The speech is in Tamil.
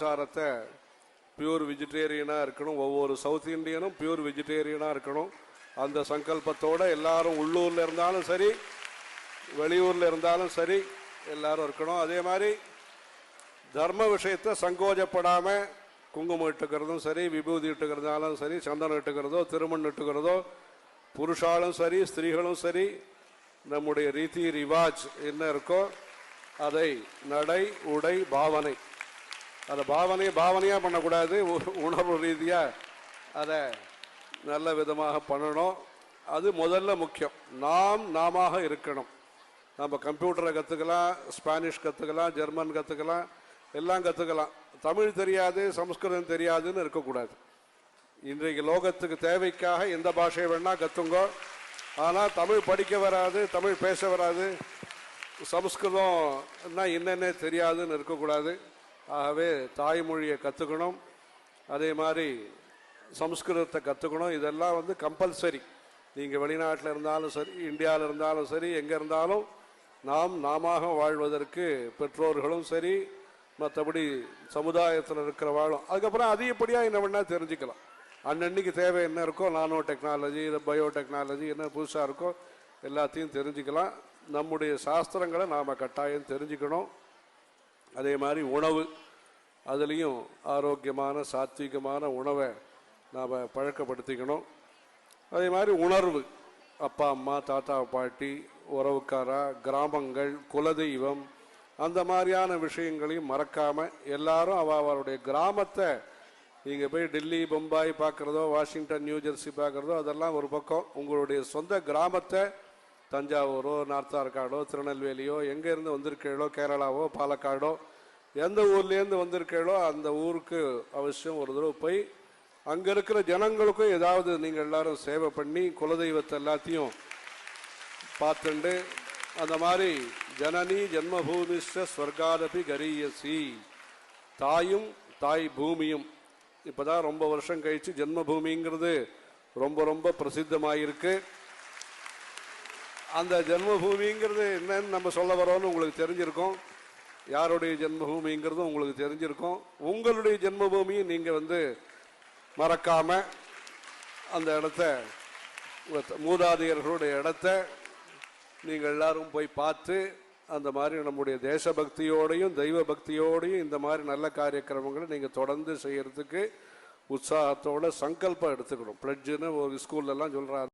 சாரத்தை பியூர் வெஜிடேரியனாக இருக்கணும். ஒவ்வொரு சவுத் இந்தியனும் பியூர் வெஜிடேரியனாக இருக்கணும். அந்த சங்கல்பத்தோடு எல்லாரும் உள்ளூரில் இருந்தாலும் சரி, வெளியூரில் இருந்தாலும் சரி, எல்லாரும் இருக்கணும். அதே மாதிரி தர்ம விஷயத்தை சங்கோஜப்படாமல் குங்குமம் இட்டுக்கிறதும் சரி, விபூதி இட்டுக்கிறதாலும் சரி, சந்தனம் இட்டுக்கிறதோ, திருமண் இட்டுக்கிறதோ, புருஷாலும் சரி, ஸ்திரீகளும் சரி, நம்முடைய ரீதி ரிவாஜ் என்ன இருக்கோ அதை நடை, உடை, பாவனை, அதை பாவனையாக பண்ணக்கூடாது. உணர்வு ரீதியாக அதை நல்ல விதமாக பண்ணணும். அது முதல்ல முக்கியம். நாம இருக்கணும். நம்ம கம்ப்யூட்டரை கற்றுக்கலாம், ஸ்பானிஷ் கற்றுக்கலாம், ஜெர்மன் கற்றுக்கலாம், எல்லாம் கற்றுக்கலாம். தமிழ் தெரியாது, சமஸ்கிருதம் தெரியாதுன்னு இருக்கக்கூடாது. இன்றைக்கு லோகத்துக்கு தேவைக்காக எந்த பாஷையை வேணால் கற்றுங்கோ. ஆனால் தமிழ் படிக்க வராது, தமிழ் பேச வராது, சமஸ்கிருதம்னா என்னென்ன தெரியாதுன்னு இருக்கக்கூடாது. ஆகவே தாய்மொழியை கற்றுக்கணும். அதே மாதிரி சமஸ்கிருதத்தை கற்றுக்கணும். இதெல்லாம் கம்பல்சரி. நீங்கள் வெளிநாட்டில் இருந்தாலும் சரி, இந்தியாவில் இருந்தாலும் சரி, எங்கே இருந்தாலும் நாம வாழ்வதற்கு பெற்றோர்களும் சரி, மற்றபடி சமுதாயத்தில் இருக்கிறவாளும் அதுக்கப்புறம் அதிகப்படியாக என்ன வேணால் தெரிஞ்சுக்கலாம். அன்னன்னைக்கு தேவை என்ன இருக்கோ, நானோ டெக்னாலஜி, பயோடெக்னாலஜி என்ன புதுசாக இருக்கோ எல்லாத்தையும் தெரிஞ்சுக்கலாம். நம்முடைய சாஸ்திரங்களை நாம் கட்டாயம் தெரிஞ்சுக்கணும். அதே மாதிரி உணவு, அதுலேயும் ஆரோக்கியமான சாத்விகமான உணவை நாம் பழக்கப்படுத்திக்கணும். அதே மாதிரி உணர்வு, அப்பா அம்மா, தாத்தா பாட்டி, உறவுக்காரா, கிராமங்கள், குலதெய்வம், அந்த மாதிரியான விஷயங்களையும் மறக்காமல் எல்லாரும் அவருடைய கிராமத்தை, நீங்கள் போய் டெல்லி, பம்பாய் பார்க்குறதோ, வாஷிங்டன், நியூஜெர்சி பார்க்குறதோ அதெல்லாம் ஒரு பக்கம். உங்களுடைய சொந்த கிராமத்தை, தஞ்சாவூரோ, நார்த் ஆர்காடோ, திருநெல்வேலியோ, எங்கேருந்து வந்திருக்கீங்களோ, கேரளாவோ, பாலக்காடோ, எந்த ஊர்லேருந்து வந்திருக்கீங்களோ அந்த ஊருக்கு அவசியம் ஒரு தடவை போய் அங்கே இருக்கிற ஜனங்களுக்கும் ஏதாவது நீங்கள் எல்லாரும் சேவை பண்ணி குலதெய்வத்தை எல்லாத்தையும் பார்த்துண்டு, அந்த மாதிரி ஜனனி ஜென்மபூமிஷ்ட ஸ்வர்காதபி கரியசி, தாயும் தாய் பூமியும். இப்போ தான் ரொம்ப வருஷம் கழித்து ஜென்மபூமிங்கிறது ரொம்ப ரொம்ப பிரசித்தமாயிருக்கு. அந்த ஜென்மபூமிங்கிறது என்னன்னு நம்ம சொல்ல வரோன்னு உங்களுக்கு தெரிஞ்சிருக்கோம். யாருடைய ஜென்மபூமிங்கிறதும் உங்களுக்கு தெரிஞ்சிருக்கும். உங்களுடைய ஜென்மபூமியும் நீங்கள் மறக்காமல் அந்த இடத்த, மூதாதையர்களுடைய இடத்த நீங்கள் எல்லாரும் போய் பார்த்து அந்த மாதிரி நம்முடைய தேசபக்தியோடையும் தெய்வ பக்தியோடையும் இந்த மாதிரி நல்ல காரியக்கிரமங்களை நீங்கள் தொடர்ந்து செய்யறதுக்கு உற்சாகத்தோட சங்கல்பம் எடுத்துக்கணும். பிளட்ஜுன்னு ஒரு ஸ்கூல்லலாம் சொல்கிறாங்க.